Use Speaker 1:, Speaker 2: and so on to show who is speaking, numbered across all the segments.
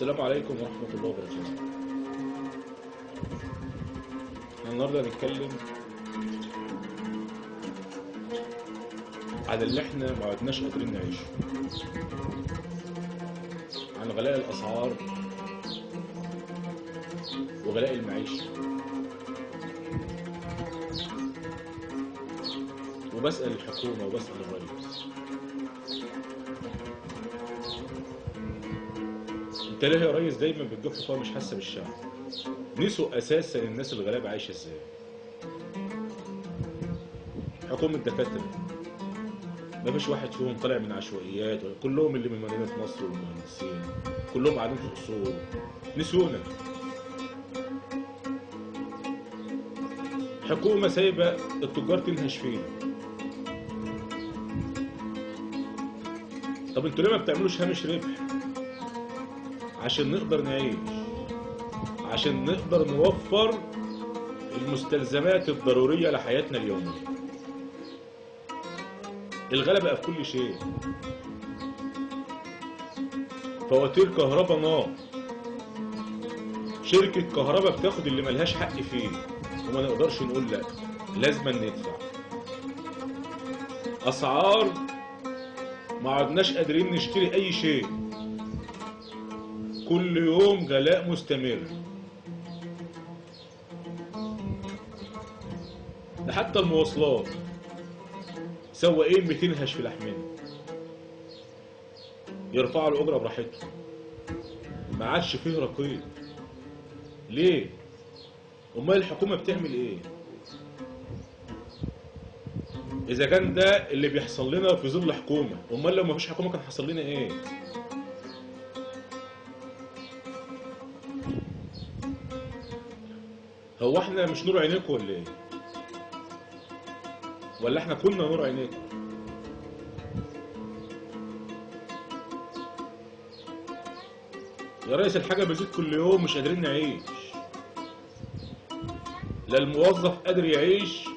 Speaker 1: السلام عليكم ورحمة الله وبركاته. النهارده هنتكلم عن اللي احنا ما عدناش قادرين نعيشه، عن غلاء الأسعار وغلاء المعيشة. وبسأل الحكومة وبسأل الرئيس، انت ليه يا ريس دايما بتجيب حكومة مش حاسة بالشعب؟ نسوا اساسا الناس الغلابة عايشة ازاي. حكومة دكاترة مفيش واحد فيهم طالع من عشوائيات، كلهم اللي من مدينة نصر والمهندسين كلهم قاعدين في قصور. نسونا. حكومة سايبة التجار تنهش فينا. طب انتوا ليه ما بتعملوش هامش ربح عشان نقدر نعيش، عشان نقدر نوفر المستلزمات الضرورية لحياتنا اليومية؟ الغلا بقى في كل شيء، فواتير كهرباء نار، شركة كهرباء بتاخد اللي ملهاش حق فيه وما نقدرش نقول لا، لازم ندفع. أسعار ما عدناش قادرين نشتري أي شيء، كل يوم غلاء مستمر. ده حتى المواصلات سواقين بتنهش في لحمنا، يرفعوا الأجرة براحتهم، ما عادش فيه رقيب. ليه؟ أمال الحكومة بتعمل إيه؟ إذا كان ده اللي بيحصل لنا في ظل حكومة، أمال لو مفيش حكومة كان حصل لنا إيه؟ هو احنا مش نور عينيكم ولا ايه؟ ولا احنا كنا نور عينيكم؟ يا ريس الحاجة بتزيد كل يوم، مش قادرين نعيش. لا الموظف قادر يعيش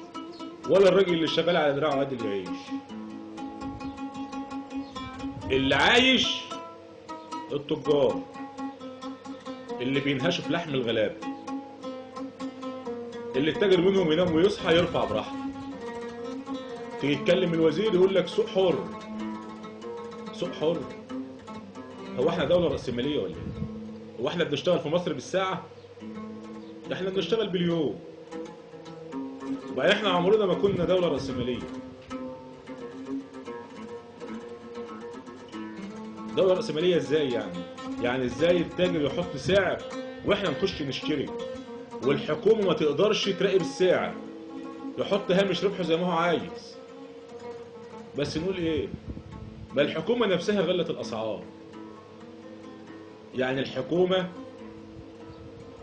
Speaker 1: ولا الراجل اللي شغال على دراعه قادر يعيش. اللي عايش التجار اللي بينهشوا في لحم الغلابة، اللي التاجر منهم ينام ويصحى يرفع براحته. تيجي يتكلم الوزير يقول لك سوق حر. سوق حر؟ هو احنا دولة رأسمالية ولا ايه؟ هو احنا بنشتغل في مصر بالساعة؟ ده احنا بنشتغل باليوم. وبقى احنا عمرنا ما كنا دولة رأسمالية. دولة رأسمالية ازاي يعني؟ يعني ازاي التاجر يحط سعر واحنا نخش نشتري، والحكومة ما تقدرش تراقب السعر، يحط هامش ربحه زي ما هو عايز. بس نقول ايه؟ ما الحكومة نفسها غلت الأسعار. يعني الحكومة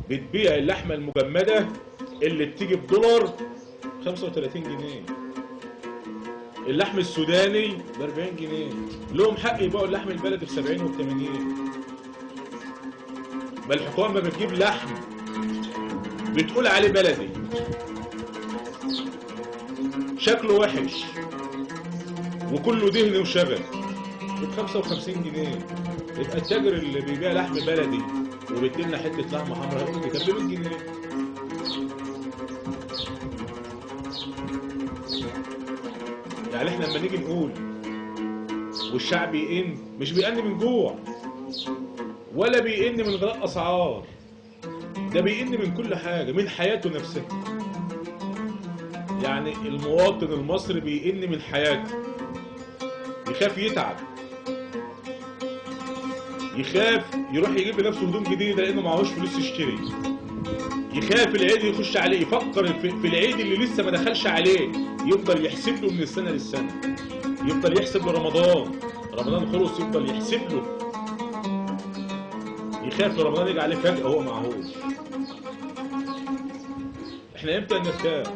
Speaker 1: بتبيع اللحمة المجمدة اللي بتيجي بدولار 35 جنيه، اللحم السوداني ب 40 جنيه، لهم حق يبيعوا اللحم البلدي ب 70 و 80. ما الحكومة ما بتجيب لحم بتقول عليه بلدي شكله وحش وكله دهن وشبك ب 55 جنيه، يبقى التاجر اللي بيبيع لحم بلدي وبيديلنا حته لحمه حمراء يقول لي كام؟ ب 100 جنيه. يعني احنا لما نيجي نقول والشعب يئن، مش بيئن من جوع ولا بيئن من غلاء اسعار، ده بيئن من كل حاجه، من حياته نفسها. يعني المواطن المصري بيئن من حياته، يخاف يتعب، يخاف يروح يجيب لنفسه هدوم جديده لانه معهوش فلوس يشتري، يخاف العيد يخش عليه، يفكر في العيد اللي لسه ما دخلش عليه، يفضل يحسب له من السنه للسنه، يفضل يحسب له رمضان خلص يفضل يحسب له، يخاف رمضان يجي عليه فجاه وهو معهوش. احنا امتى نرتاح؟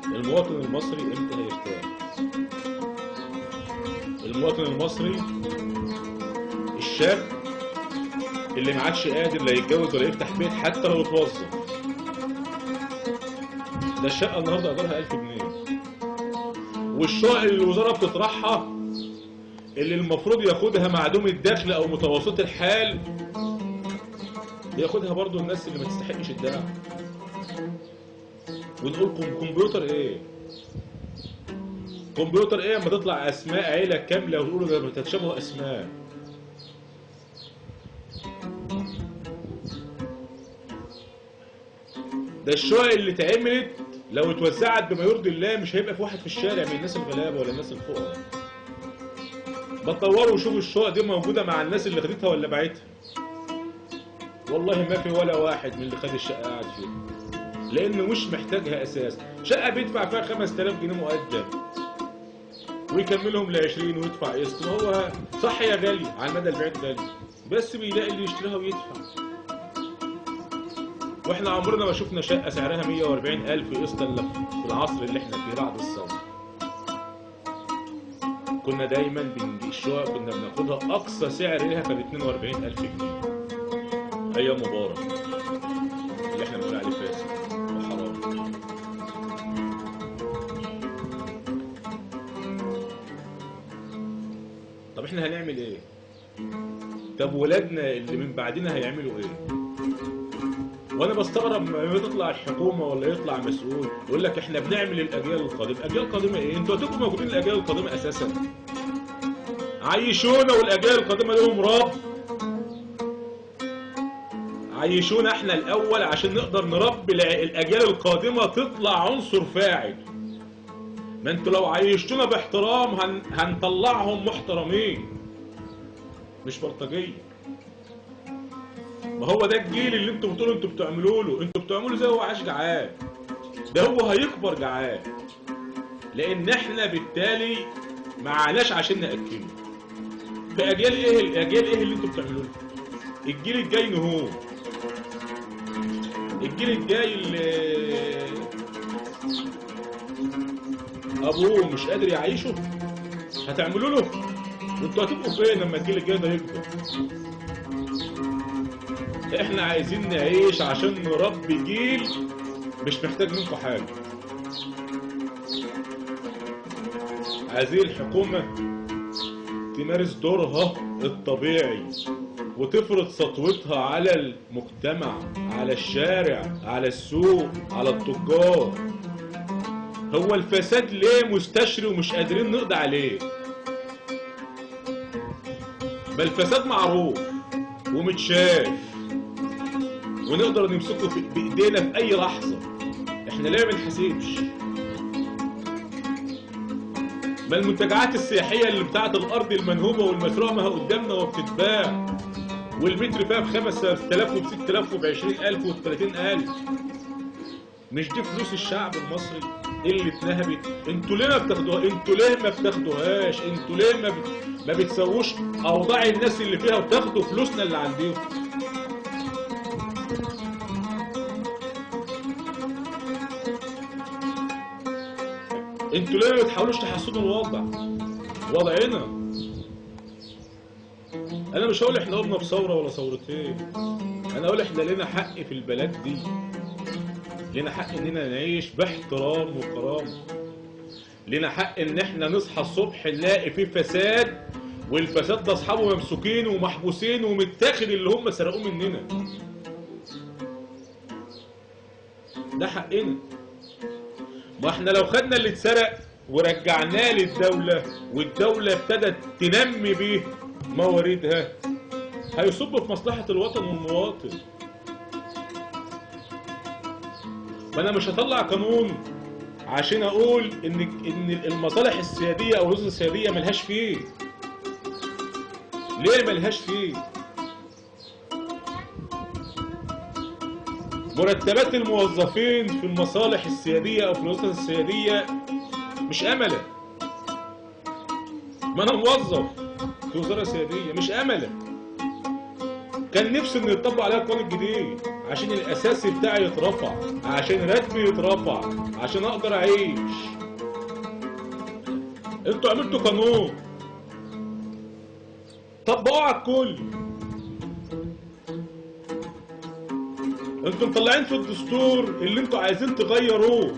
Speaker 1: المواطن المصري امتى هيرتاح؟ المواطن المصري الشاب اللي ما عادش قادر لا يتجوز ولا يفتح بيت حتى لو اتوظف، ده الشقه النهارده ايجارها 1000 جنيه، والشقق اللي الوزاره بتطرحها اللي المفروض ياخدها معدوم الدخل او متوسط الحال ياخدها برضو الناس اللي ما تستحقش الدعم. ونقول كمبيوتر ايه؟ كمبيوتر ايه اما تطلع اسماء عيله كامله وتقولوا ده بتتشابه اسماء؟ ده الشقق اللي اتعملت لو اتوزعت بما يرضي الله مش هيبقى في واحد في الشارع من الناس الغلابه ولا الناس الفقراء. بتطوروا وشوفوا الشقق دي موجوده مع الناس اللي خدتها ولا باعتها. والله ما في ولا واحد من اللي خد الشقه قاعد فيها، لانه مش محتاجها اساسا. شقه بيدفع فيها 5000 جنيه مقدم ويكملهم ل 20 ويدفع قسط. هو صح يا غالي على المدى البعيد غالي، بس بيلاقي اللي يشتريها ويدفع. واحنا عمرنا ما شفنا شقه سعرها 140,000 قسط الا في العصر اللي احنا فيه بعد الثوره. كنا دايما الشقق كنا بناخدها اقصى سعر ليها كان 42,000 جنيه. ايام مبارك اللي احنا بنقول عليه فاسد وحرام. طب احنا هنعمل ايه؟ طب ولادنا اللي من بعدنا هيعملوا ايه؟ وانا بستغرب لما تطلع الحكومه ولا يطلع مسؤول يقول لك احنا بنعمل الاجيال القادمه. الاجيال القادمه ايه؟ انتوا هتبقوا موجودين الاجيال القادمه اساسا؟ عيشونا والاجيال القادمه لهم رب. عيشونا احنا الاول عشان نقدر نربي الاجيال القادمه تطلع عنصر فاعل. ما انتوا لو عيشتونا باحترام هنطلعهم محترمين مش بلطجيه. ما هو ده الجيل اللي انتوا بتقولوا انتوا بتعملوا له، انتوا بتعملوا زي هو عايش جعان. ده هو هيكبر جعان، لان احنا بالتالي ما عاناش عشان ناكله. في اجيال ايه؟ الاجيال ايه اللي انتوا بتعملوه له؟ الجيل الجاي نهون. الجيل الجاي اللي ابوه مش قادر يعيشه هتعملوا له؟ انتوا هتبقوا فين لما الجيل الجاي ده يكبر؟ احنا عايزين نعيش عشان نربي جيل مش محتاج منكم حاجه. عايزين الحكومه تمارس دورها الطبيعي وتفرض سطوتها على المجتمع، على الشارع، على السوق، على التجار. هو الفساد ليه مستشري ومش قادرين نقضي عليه؟ بل الفساد معروف ومتشاف ونقدر نمسكه بايدينا في اي لحظه. احنا ليه ما بنحاسبش؟ ما المنتجعات السياحيه اللي بتاعت الارض المنهوبه والمسروقه ما قدامنا وبتتباع، والمتر فيها ب 5000 وب 6000 وب 20000 وب 30000. مش دي فلوس الشعب المصري اللي اتنهبت؟ انتوا ليه ما بتاخدوها؟ انتوا ليه ما بتاخدوهاش؟ انتوا ليه ما بتسووش اوضاع الناس اللي فيها وتاخدوا فلوسنا اللي عنديهم؟ انتوا ليه ما بتحاولوش تحسنوا الوضع؟ وضعنا. انا مش هقول احنا قمنا بثوره ولا ثورتين، انا اقول احنا لنا حق في البلد دي، لنا حق اننا نعيش باحترام وكرامه، لنا حق ان احنا نصحى الصبح نلاقي فيه فساد، والفساد ده اصحابه ممسوكين ومحبوسين ومتاخد اللي هم سرقوه مننا. ده حقنا. ما احنا لو خدنا اللي اتسرق ورجعناه للدولة والدولة ابتدت تنمي بيه مواردها هيصب في مصلحة الوطن والمواطن. ما انا مش هطلع قانون عشان اقول ان المصالح السيادية او الوزن السيادية ملهاش فيه. ليه ملهاش فيه؟ مرتبات الموظفين في المصالح السيادية او في الوزن السيادية مش املة. ما انا موظف في وزارة سيادية مش املة. كان نفسي ان يطبق عليها القانون الجديد عشان الاساسي بتاعي يترفع، عشان راتبي يترفع، عشان اقدر اعيش. انتوا عملتوا قانون طبقوه على الكل. انتوا مطلعين في الدستور اللي انتوا عايزين تغيروه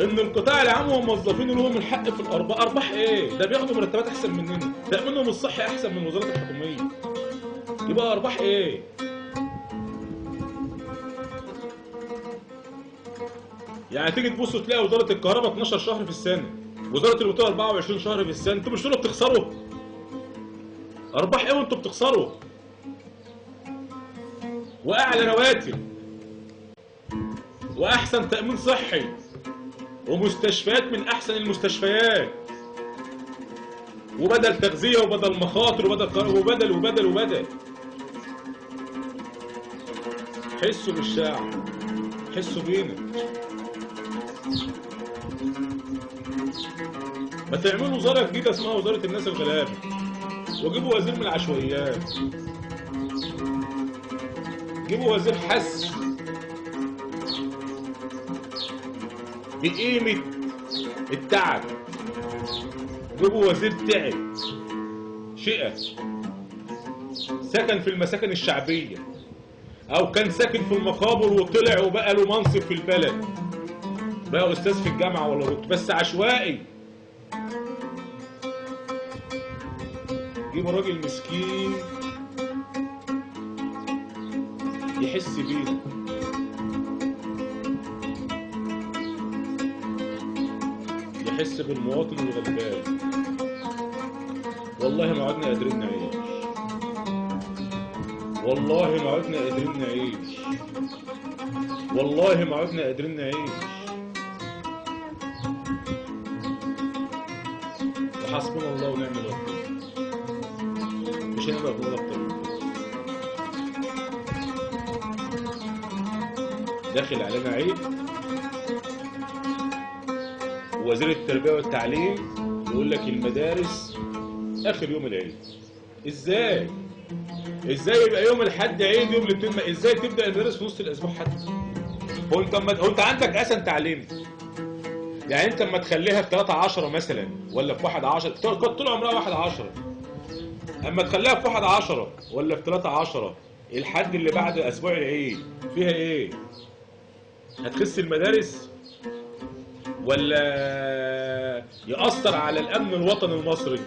Speaker 1: ان القطاع العام والموظفين لهم الحق في الارباح. ارباح ايه؟ ده بياخدوا مرتبات احسن مننا، تامينهم الصحي احسن من الوزارات الحكوميه. يبقى ارباح ايه؟ يعني تيجي تبص تلاقي وزاره الكهرباء 12 شهر في السنه، وزاره البترول 24 شهر في السنه. انتوا مش دول بتخسروا؟ ارباح ايه وانتوا بتخسروا؟ واعلى رواتب واحسن تامين صحي ومستشفيات من احسن المستشفيات، وبدل تغذيه وبدل مخاطر وبدل. حسوا بالشعب، حسوا بينا. ما تعملوا وزاره جديده اسمها وزاره الناس الغلابه، وجيبوا وزير من العشوائيات، جيبوا وزير حس بقيمة التعب، جيبوا وزير تعب شقة، سكن في المساكن الشعبية، أو كان ساكن في المقابر وطلع وبقى له منصب في البلد، بقى أستاذ في الجامعة ولا دكتور، بس عشوائي. جيبوا راجل مسكين يحس بينا، يحس بالمواطن الغلبان. والله ما عدنا قادرين نعيش، والله ما عدنا قادرين نعيش، والله ما عدنا قادرين نعيش. وحسبنا الله ونعم الوكيل، مش هنقدر نقول اكتر من كده. داخل علينا عيد، ووزير التربية والتعليم يقول لك المدارس آخر يوم العيد. إزاي؟ إزاي يبقى يوم الحد عيد، يوم الاثنين؟ إزاي تبدأ المدارس في نص الأسبوع حتى؟ هو أنت عندك أحسن تعليم؟ يعني أنت أما تخليها في 3/10 مثلا، ولا في 1/10، كانت طول عمرها 1/10. أما تخليها في 1/10 ولا في 3/10، الحد اللي بعد أسبوع العيد فيها إيه؟ هتخس المدارس؟ ولا يأثر على الأمن الوطني المصري؟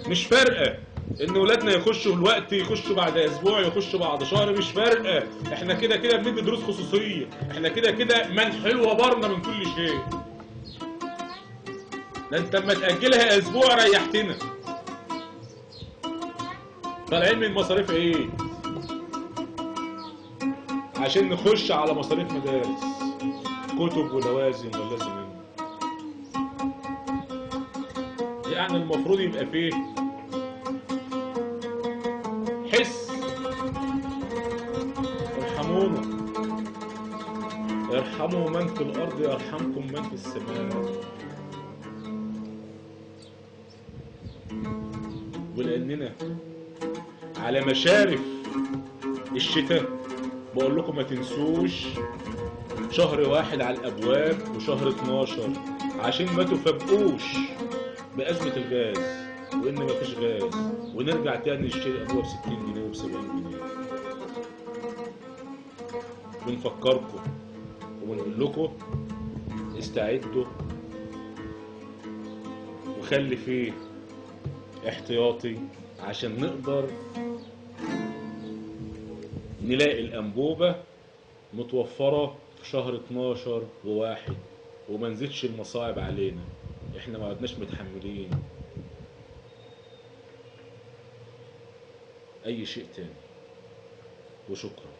Speaker 1: مش فارقة إن ولادنا يخشوا الوقت، يخشوا بعد أسبوع، يخشوا بعد شهر، مش فارقة. إحنا كده كده بندي دروس خصوصية، إحنا كده كده منحل وبرنا من كل شيء. ده أنت أما تأجلها أسبوع ريحتنا. طالعين من مصاريف إيه؟ عشان نخش على مصاريف مدارس، كتب ولوازم ولازم منه. يعني المفروض يبقى فيه حس. ارحمونا، ارحموا من في الارض يرحمكم من في السماء. ولاننا على مشارف الشتاء، بقول لكم ما تنسوش شهر 1 على الابواب وشهر 12، عشان ما تفاجئوش بأزمة الغاز، وإن مفيش غاز، ونرجع تاني نشتري أبواب ب60 جنيه وب70 جنيه. بنفكركم وبنقول لكم استعدوا، وخلي فيه احتياطي عشان نقدر نلاقي الأنبوبة متوفرة في شهر 12 و1، وما نزيدش المصاعب علينا. احنا ما عدناش متحملين اي شيء تاني. وشكرا.